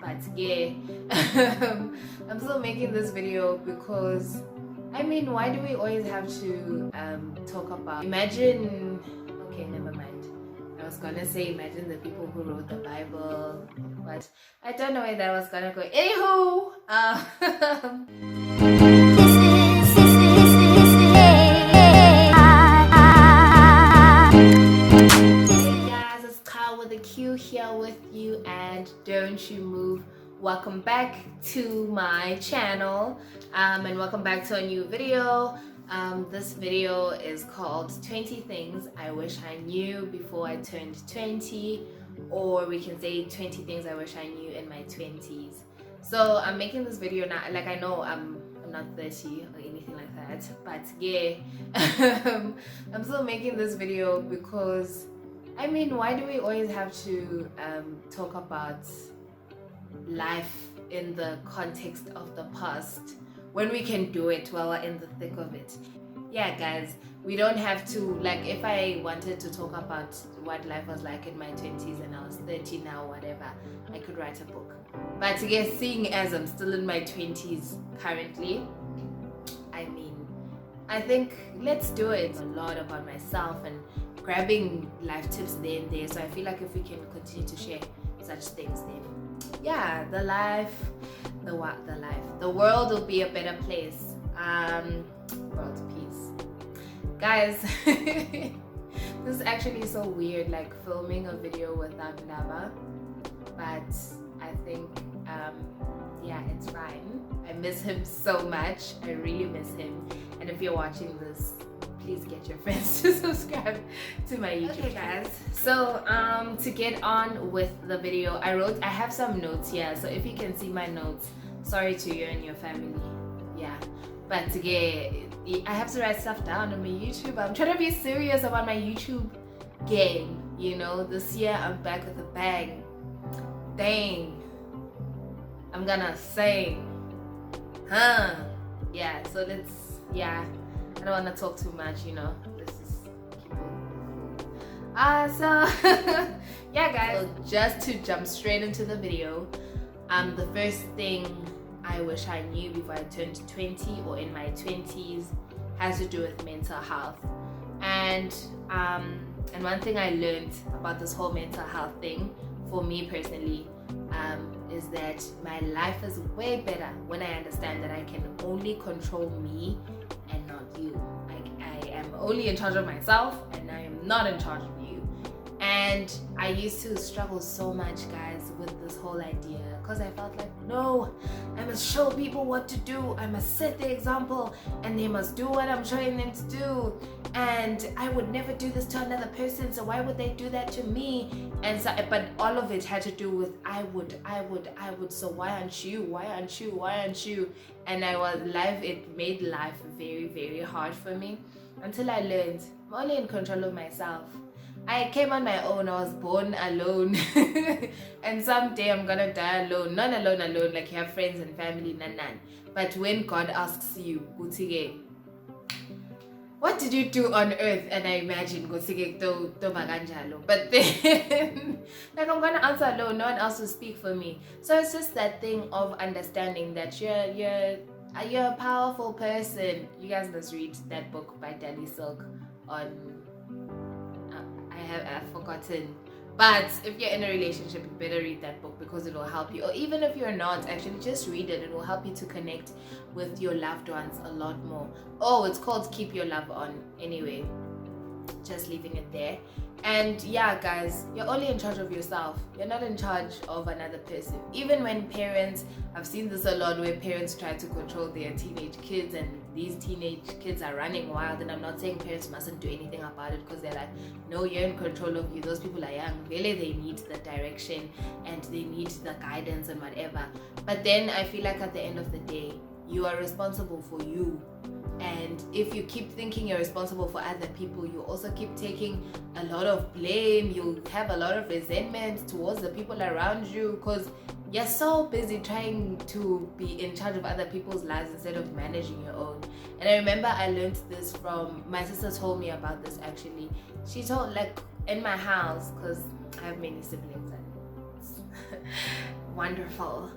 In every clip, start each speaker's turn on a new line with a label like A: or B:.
A: but yeah, I'm still making this video because I mean, why do we always have to talk about, imagine, okay, never mind, I was gonna say imagine the people who wrote the Bible, but I don't know where that was gonna go. Anywho, with a Q here with you, and don't you move. Welcome back to my channel, and welcome back to a new video. This video is called 20 things I wish I knew before I turned 20, or we can say 20 things I wish I knew in my 20s. So I'm making this video now, like I know I'm not 30 or anything like that, but yeah, I'm still making this video because I mean, why do we always have to talk about life in the context of the past when we can do it while we're in the thick of it? Yeah, guys, we don't have to, like, if I wanted to talk about what life was like in my 20s and I was 30 now, whatever, I could write a book. But yes, seeing as I'm still in my 20s currently, I mean, I think let's do it. A lot about myself and grabbing life tips there and there, so I feel like if we can continue to share such things, then yeah, the world will be a better place. World peace, guys. This is actually so weird, like filming a video without Lava, but I think yeah, it's fine. I miss him so much. I really miss him, and if you're watching this, please get your friends to subscribe to my YouTube channel. So to get on with the video, I have some notes here, so if you can see my notes, sorry to you and your family, yeah, but yeah, I have to write stuff down on my YouTube. I'm trying to be serious about my YouTube game, you know. This year I'm back with a bang. Dang, I'm gonna sing, yeah, so let's, yeah, I don't want to talk too much, you know. Let's just keep it. So yeah, guys. So just to jump straight into the video, the first thing I wish I knew before I turned 20 or in my 20s has to do with mental health. And one thing I learned about this whole mental health thing, for me personally, is that my life is way better when I understand that I can only control me and not you. Like, I am only in charge of myself and I am not in charge of you. And I used to struggle so much, guys, with this whole idea, because I felt like, no, I must show people what to do, I must set the example and they must do what I'm showing them to do, and I would never do this to another person, so why would they do that to me? And so, but all of it had to do with I would, so why aren't you? And it made life very, very hard for me, until I learned I'm only in control of myself. I came on my own, I was born alone, and someday I'm gonna die alone. Not alone, like you have friends and family, nan. But when God asks you, Gutige, what did you do on earth? And I imagine Gutige to maganjalo. But then, like, I'm gonna answer alone, no one else will speak for me. So it's just that thing of understanding that you're a powerful person. You guys must read that book by Danny Silk on, I've forgotten, but if you're in a relationship, you better read that book because it will help you. Or even if you're not, actually just read it. It will help you to connect with your loved ones a lot more. Oh, it's called Keep Your Love On. Anyway, just leaving it there. And yeah, guys, you're only in charge of yourself. You're not in charge of another person. Even when parents, I've seen this a lot, where parents try to control their teenage kids, and these teenage kids are running wild. And I'm not saying parents mustn't do anything about it, because they're like, no, you're in control of you. Those people are young. Really, they need the direction and they need the guidance and whatever. But then I feel like at the end of the day, you are responsible for you. And if you keep thinking you're responsible for other people, you also keep taking a lot of blame. You have a lot of resentment towards the people around you, because you're so busy trying to be in charge of other people's lives instead of managing your own. And I remember I learned this from, my sister told me about this actually. She told, like, in my house, because I have many siblings and wonderful.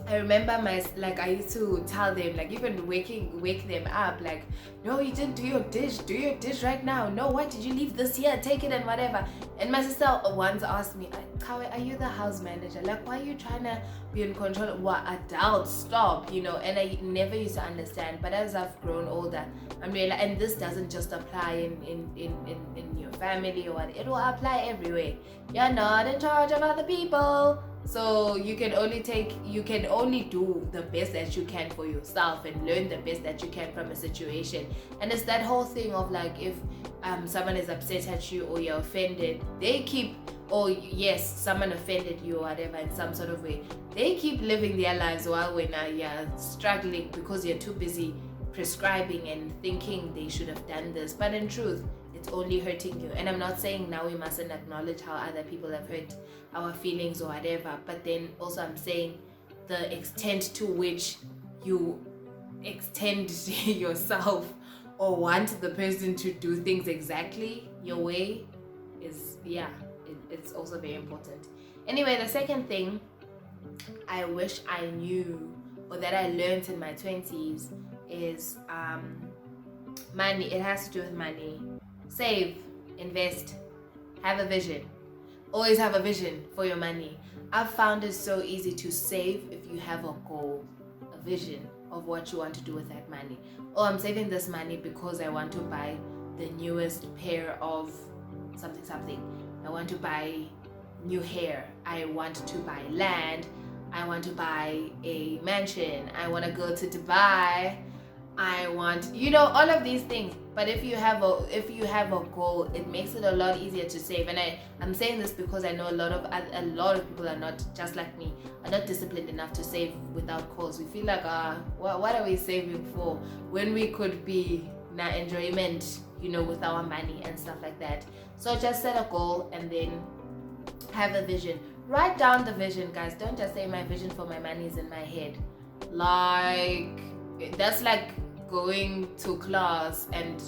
A: I remember I used to tell them, like, even wake them up, like, no, you didn't do your dish right now. No, why did you leave this here? Take it and whatever. And my sister once asked me, Kawe, are you the house manager? Like, why are you trying to be in control? What, adults, stop, you know? And I never used to understand. But as I've grown older, I'm realizing, and this doesn't just apply in your family or what, it will apply everywhere. You're not in charge of other people. So you can only do the best that you can for yourself and learn the best that you can from a situation. And it's that whole thing of, like, if someone is upset at you or you're offended, yes, someone offended you or whatever in some sort of way, they keep living their lives while when you're struggling because you're too busy prescribing and thinking they should have done this. But in truth, it's only hurting you. And I'm not saying now we mustn't acknowledge how other people have hurt our feelings or whatever, but then also I'm saying the extent to which you extend yourself or want the person to do things exactly your way is, it's also very important. Anyway, the second thing I wish I knew or that I learned in my 20s is money. It has to do with money. Save, invest, have a vision. Always have a vision for your money. I've found it so easy to save if you have a goal, a vision of what you want to do with that money. Oh, I'm saving this money because I want to buy the newest pair of something. I want to buy new hair. I want to buy land. I want to buy a mansion. I want to go to Dubai. I want, all of these things. But if you have a goal, it makes it a lot easier to save. And I'm saying this because I know a lot of people are not just like me, are not disciplined enough to save without cause. We feel like, what are we saving for when we could be enjoyment, with our money and stuff like that. So just set a goal and then have a vision. Write down the vision, guys. Don't just say my vision for my money is in my head. Like, that's like going to class and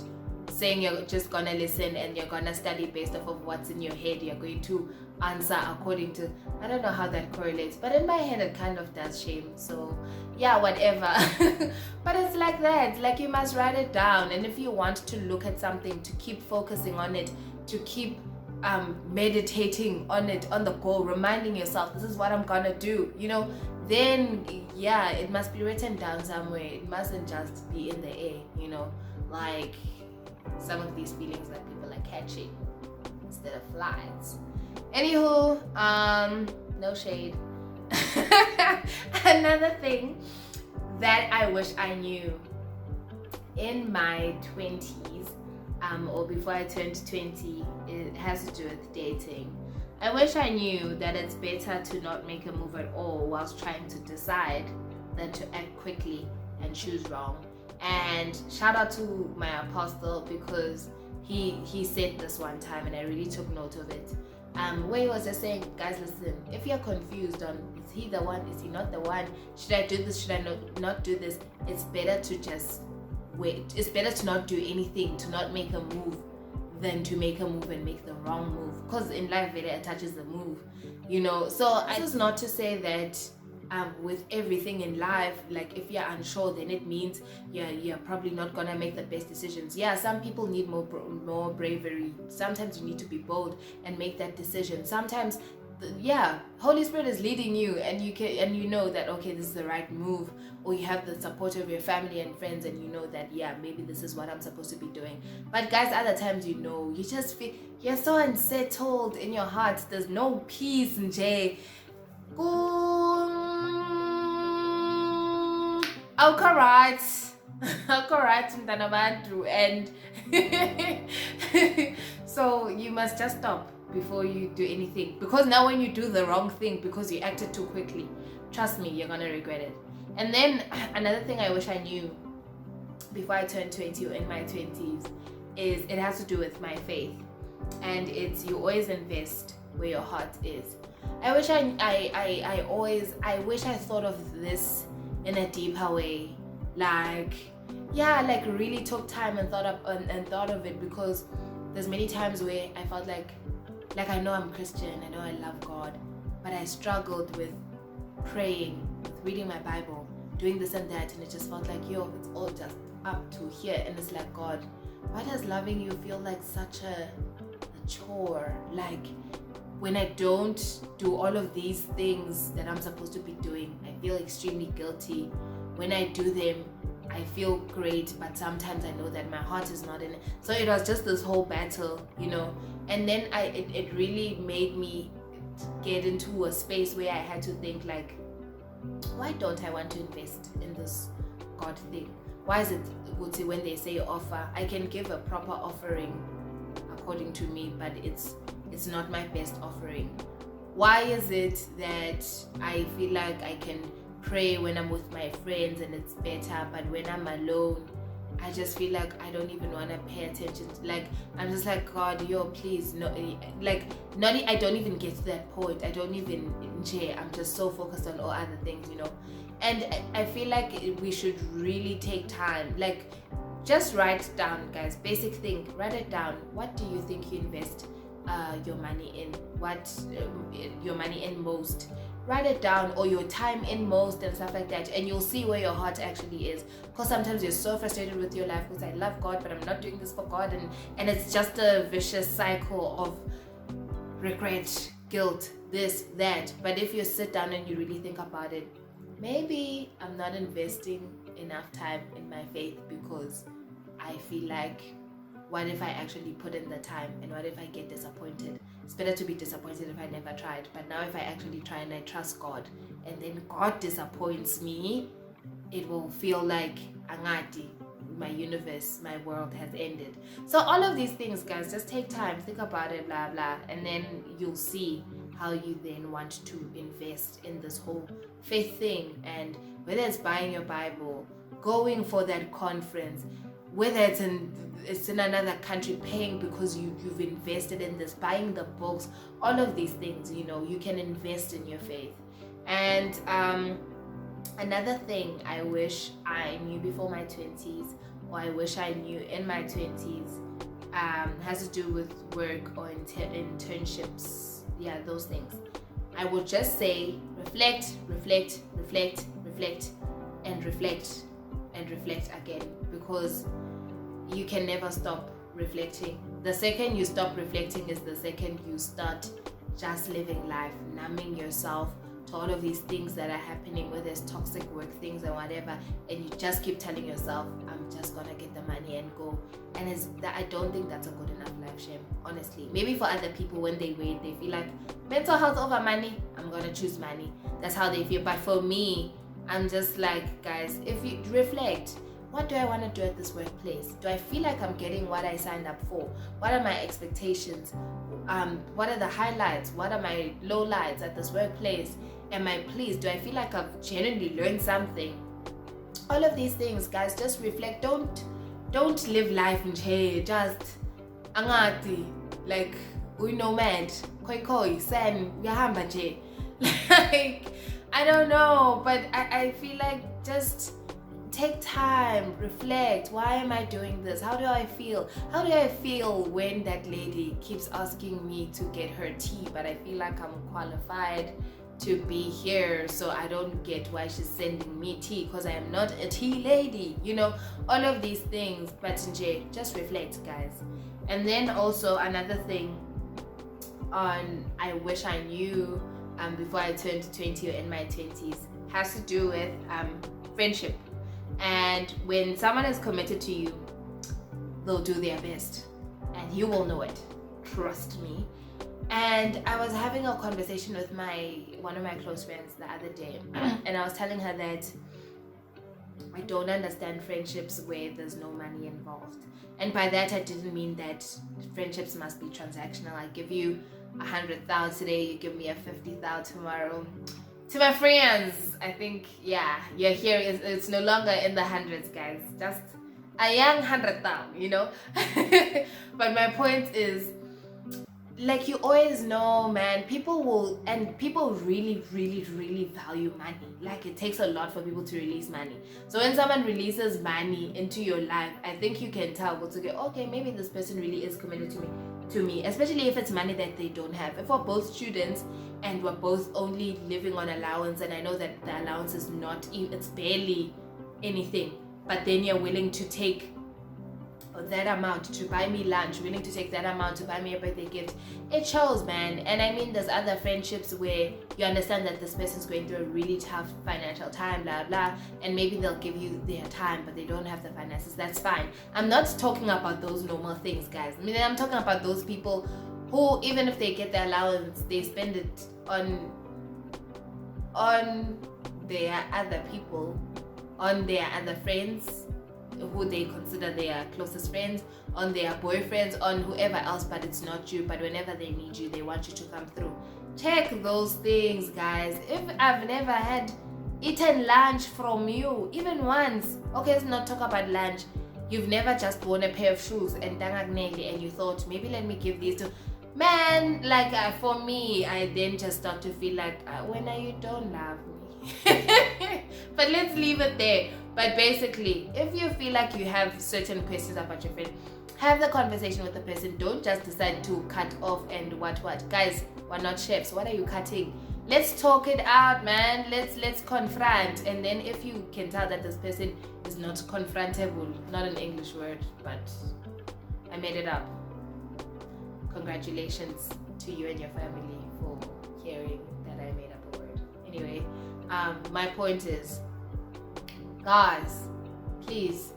A: saying you're just gonna listen and you're gonna study based off of what's in your head. You're going to answer according to, I don't know how that correlates, but in my head it kind of does shame. So yeah, whatever. But it's like that. Like, you must write it down. And if you want to look at something, to keep focusing on it, to keep meditating on it, on the goal, reminding yourself, this is what I'm gonna do, then it must be written down somewhere. It mustn't just be in the air, like some of these feelings that people are catching instead of flies. Anywho, no shade. Another thing that I wish I knew in my 20s, or before I turned 20, it has to do with dating. I wish I knew that it's better to not make a move at all whilst trying to decide than to act quickly and choose wrong. And shout out to my apostle, because he said this one time and I really took note of it. Where he was just saying, guys, listen, if you're confused on is he the one, is he not the one, should I do this, should I not do this, it's better to just wait. It's better to not do anything, to not make a move, than to make a move and make the wrong move, because in life it attaches the move, So this is not to say that with everything in life, like, if you're unsure, then it means you're probably not gonna make the best decisions. Yeah, some people need more bravery. Sometimes you need to be bold and make that decision. Sometimes Holy Spirit is leading you, and you know that, okay, this is the right move, or you have the support of your family and friends, and you know that, maybe this is what I'm supposed to be doing. But guys, other times, you just feel you're so unsettled in your heart. There's no peace in Jay. Alright, and so you must just stop before you do anything, because now when you do the wrong thing because you acted too quickly, trust me, you're gonna regret it. And then another thing I wish I knew before I turned 20 or in my 20s is, it has to do with my faith, and it's, you always invest where your heart is. I wish I wish I thought of this in a deeper way, like really took time and thought of it, because there's many times where I felt like Like, I know I'm Christian, I know I love God, but I struggled with praying, with reading my Bible, doing this and that, and it just felt like, it's all just up to here. And it's like, God, why does loving you feel like such a chore? Like, when I don't do all of these things that I'm supposed to be doing, I feel extremely guilty. When I do them, I feel great, but sometimes I know that my heart is not in it. So it was just this whole battle, and then it really made me get into a space where I had to think, like, why don't I want to invest in this God thing? Why is it, when they say offer, I can give a proper offering according to me, but it's not my best offering? Why is it that I feel like I can pray when I'm with my friends and it's better, but when I'm alone, I just feel like I don't even want to pay attention. Like, I'm just like, God, please, no, like, not. I don't even get to that point. I don't even I'm just so focused on all other things, And I feel like we should really take time. Like, just write down, guys. Basic thing. Write it down. What do you think you invest your money in? What your money in most? Write it down, or your time in most, and stuff like that, and you'll see where your heart actually is. Because sometimes you're so frustrated with your life because I love God, but I'm not doing this for God, and it's just a vicious cycle of regret, guilt, this, that. But if you sit down and you really think about it, maybe I'm not investing enough time in my faith because I feel like, what if I actually put in the time, and what if I get disappointed? It's better to be disappointed if I never tried, but now if I actually try and I trust God, and then God disappoints me, it will feel like angati, my universe, my world has ended. So all of these things, guys, just take time, think about it, blah blah, and then you'll see how you then want to invest in this whole faith thing. And whether it's buying your Bible, going for that conference, whether it's in another country, paying because you've invested in this, buying the books, all of these things, you can invest in your faith. And another thing I wish I knew before my 20s, or I wish I knew in my 20s, has to do with work or internships. Yeah, those things. I would just say reflect, reflect, reflect, reflect, and reflect, and reflect again, because you can never stop reflecting. The second you stop reflecting is the second you start just living life, numbing yourself to all of these things that are happening, whether it's toxic work things or whatever, and you just keep telling yourself, I'm just gonna get the money and go. And I don't think that's a good enough life, Shem, honestly. Maybe for other people, when they wait, they feel like mental health over money, I'm gonna choose money. That's how they feel. But for me, I'm just like, guys, if you reflect, what do I want to do at this workplace? Do I feel like I'm getting what I signed up for? What are my expectations? What are the highlights? What are my lowlights at this workplace? Am I pleased? Do I feel like I've genuinely learned something? All of these things, guys, just reflect. Don't live life in che, just angati, like we nomad, koi sen yahamba je. Like, I don't know, but I feel like just take time, reflect. Why am I doing this? How do I feel? How do I feel when that lady keeps asking me to get her tea, but I feel like I'm qualified to be here, so I don't get why she's sending me tea, because I am not a tea lady, all of these things. But nje, just reflect, guys. And then also another thing on I wish I knew before I turned 20 or in my 20s has to do with friendship. And when someone is committed to you, they'll do their best, and you will know it, trust me. And I was having a conversation with one of my close friends the other day, and I was telling her that I don't understand friendships where there's no money involved. And by that I didn't mean that friendships must be transactional. I give you 100,000 today, you give me a 50,000 tomorrow. To my friends, I think, you're here. It's no longer in the hundreds, guys. Just a young 100,000, But my point is, like, you always know, man, people will, and people really, really, really value money. Like, it takes a lot for people to release money. So when someone releases money into your life, I think you can tell, okay, maybe this person really is committed to me, especially if it's money that they don't have. If we're both students and we're both only living on allowance, and I know that the allowance is not, it's barely anything, but then you're willing to take that amount to buy me lunch, willing to take that amount to buy me a birthday gift, it shows, man. And I mean, there's other friendships where you understand that this person's going through a really tough financial time, blah blah, and maybe they'll give you their time but they don't have the finances. That's fine. I'm not talking about those normal things, guys. I mean, I'm talking about those people who, even if they get the allowance, they spend it on their other people, on their other friends who they consider their closest friends, on their boyfriends, on whoever else, but it's not you. But whenever they need you, they want you to come through. Check those things, guys. If I've never had eaten lunch from you, even once, okay, let's not talk about lunch. You've never just worn a pair of shoes and and you thought, maybe let me give these to, man, like, for me, I then just start to feel like, when are you don't love me? But let's leave it there. But basically, if you feel like you have certain questions about your friend, have the conversation with the person. Don't just decide to cut off and what. Guys, we're not chefs. What are you cutting? Let's talk it out, man. Let's confront. And then if you can tell that this person is not confrontable, not an English word, but I made it up. Congratulations to you and your family for hearing that I made up a word. Anyway, my point is, guys, please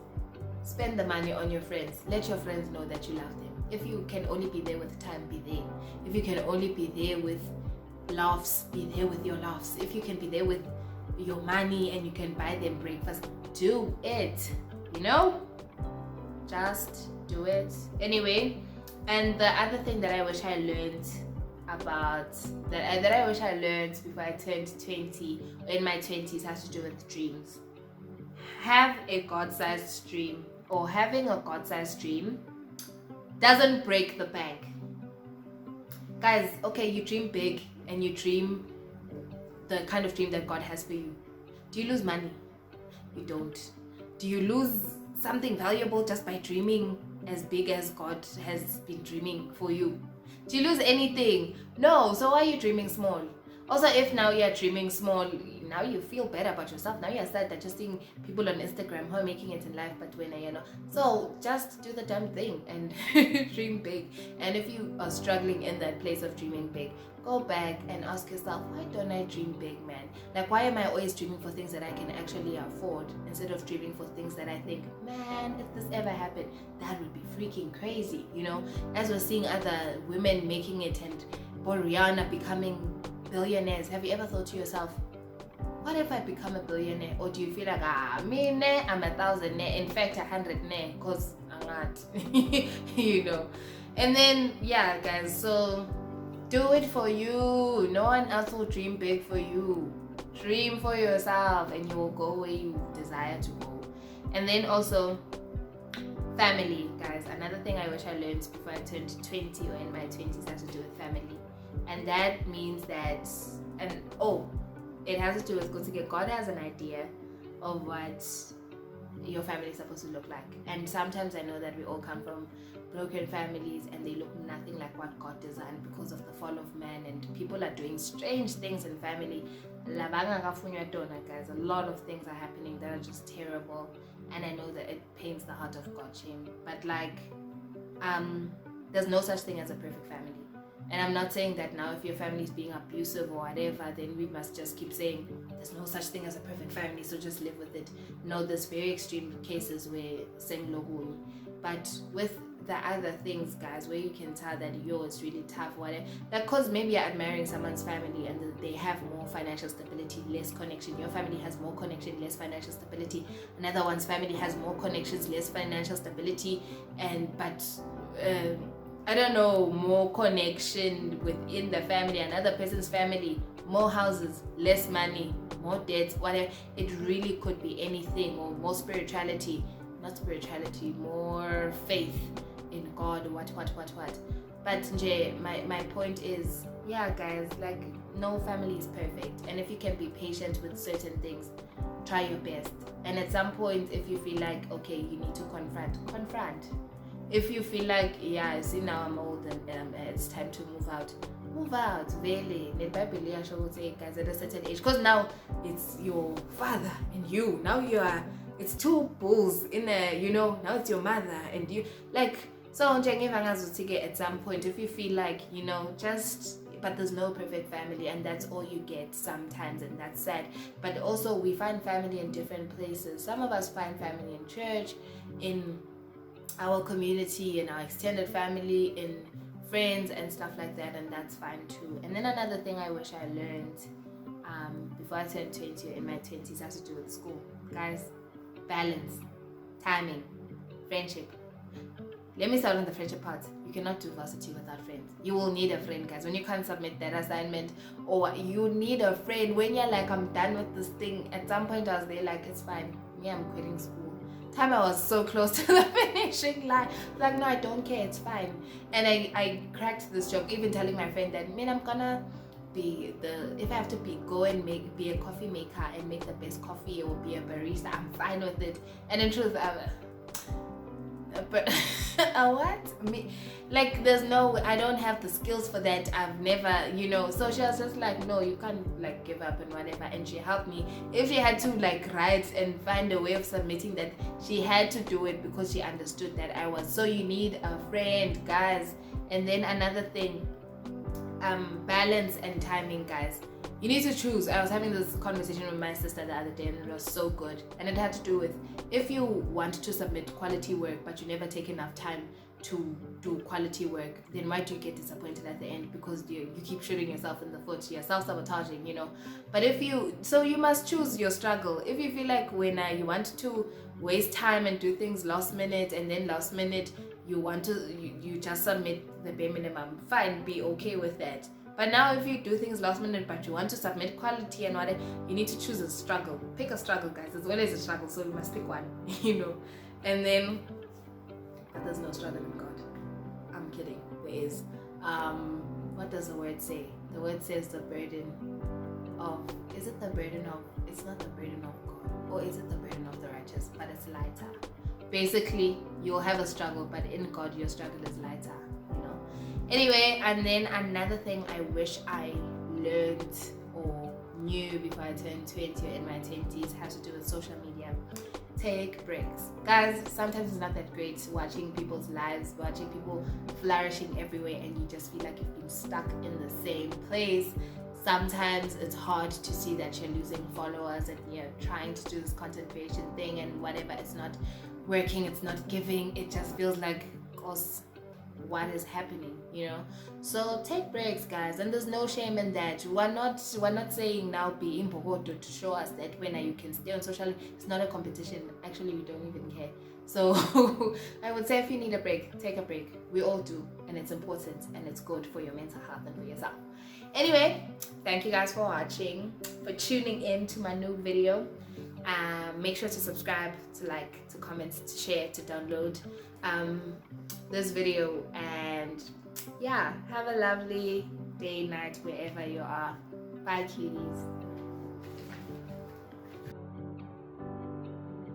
A: spend the money on your friends. Let your friends know that you love them. If you can only be there with time, be there. If you can only be there with laughs, be there with your laughs. If you can be there with your money and you can buy them breakfast, do it. You know, just do it. Anyway, and the other thing that I wish I learned about that I wish I learned before I turned 20, or in my 20s, has to do with dreams. Have a God-sized dream, or having a God-sized dream doesn't break the bank. Guys, okay, you dream big and you dream the kind of dream that God has for you. Do you lose money? You don't. Do you lose something valuable just by dreaming as big as God has been dreaming for you? Do you lose anything? No. So why are you dreaming small? Also, if now you're dreaming small, now you feel better about yourself. Now you're sad that just seeing people on Instagram who are making it in life, but when you know. So just do the damn thing and dream big. And if you are struggling in that place of dreaming big, go back and ask yourself, why don't I dream big, man? Like, why am I always dreaming for things that I can actually afford instead of dreaming for things that I think, man, if this ever happened, that would be freaking crazy, you know? As we're seeing other women making it and Rihanna becoming billionaires, have you ever thought to yourself, what if I become a billionaire? Or do you feel like, me, I'm 1,000, in fact, 100, because I'm not, you know? And then, yeah, guys, so do it for you. No one else will dream big for you. Dream for yourself and you will go where you desire to go. And then also, family, guys. Another thing I wish I learned before I turned 20 or in my 20s has to do with family. And that means that, it has to do with because God has an idea of what your family is supposed to look like. And sometimes I know that we all come from broken families and they look nothing like what God designed because of the fall of man, and people are doing strange things in family. Guys, a lot of things are happening that are just terrible, and I know that it pains the heart of God, shame. But there's no such thing as a perfect family. And I'm not saying that now if your family is being abusive or whatever, then we must just keep saying there's no such thing as a perfect family, so just live with it. No, there's very extreme cases where saying logo, but with the other things, guys, where you can tell that it's really tough, whatever. Like, cause maybe you're admiring someone's family and they have more financial stability, less connection. Your family has more connection, less financial stability. Another one's family has more connections, less financial stability, but I don't know, more connection within the family. Another person's family, more houses, less money, more debts, whatever. It really could be anything, or more more faith in God, what. But my point is, yeah guys, like no family is perfect, and if you can be patient with certain things, try your best. And at some point, if you feel like, okay, you need to confront. If you feel like, yeah, see, now I'm old and it's time to move out, really. The Bible should say, guys, at a certain age, because now it's your father and you, now you are, it's two bulls in a, you know, now it's your mother and you, like, so at some point, if you feel like, you know, just, but there's no perfect family, and that's all you get sometimes, and that's sad. But also, we find family in different places. Some of us find family in church, in our community, in our extended family, in friends and stuff like that, and that's fine too. And then another thing I wish I learned before I turned 20, in my 20s, has to do with school. Guys, balance, timing, friendship. Let me start on the friendship part. You cannot do varsity without friends. You will need a friend, guys. When you can't submit that assignment, or you need a friend when you're like, I'm done with this thing. At some point I was there like, it's fine, me, I'm quitting school. Time I was so close to the finishing line, like, no, I don't care, it's fine. And I cracked this joke, even telling my friend that, man, I'm gonna be if I have to go and be a coffee maker and make the best coffee, or be a barista, I'm fine with it. And in truth, but what? Me, like, there's no, I don't have the skills for that. I've never, you know. So she was just like, no, you can't like give up and whatever. And she helped me. If she had to like write and find a way of submitting that, she had to do it because she understood that I was. So you need a friend, guys. And then another thing, balance and timing, guys. You need to choose. I was having this conversation with my sister the other day, and it was so good. And it had to do with, if you want to submit quality work but you never take enough time to do quality work, then why do you get disappointed at the end? Because you keep shooting yourself in the foot, you're self-sabotaging, you know. But you must choose your struggle. If you feel like when you want to waste time and do things last minute, and then last minute you just submit the bare minimum, fine, be okay with that. But now if you do things last minute but you want to submit quality and whatever, you need to choose a struggle. Pick a struggle, guys. There's always a struggle, so you must pick one, you know. And then, but there's no struggle in God. I'm kidding. There is. What does the word say? The word says the burden of, is it the burden of, it's not the burden of God, or is it the burden of the righteous? But it's lighter. Basically, you'll have a struggle, but in God, your struggle is lighter. Anyway, and then another thing I wish I learned or knew before I turned 20 or in my 20s has to do with social media. Take breaks. Guys, sometimes it's not that great watching people's lives, watching people flourishing everywhere, and you just feel like you've been stuck in the same place. Sometimes it's hard to see that you're losing followers and you're trying to do this content creation thing and whatever, it's not working, it's not giving, it just feels like, what is happening, you know? So take breaks, guys, and there's no shame in that. We're not saying now be imbogodo to show us that when you can stay on social. It's not a competition. Actually, we don't even care. So I would say if you need a break, take a break. We all do, and it's important, and it's good for your mental health and for yourself. Anyway, thank you guys for watching, for tuning in to my new video. Make sure to subscribe, to like, to comment, to share, to download this video, and yeah, have a lovely day, night, wherever you are. Bye, cuties.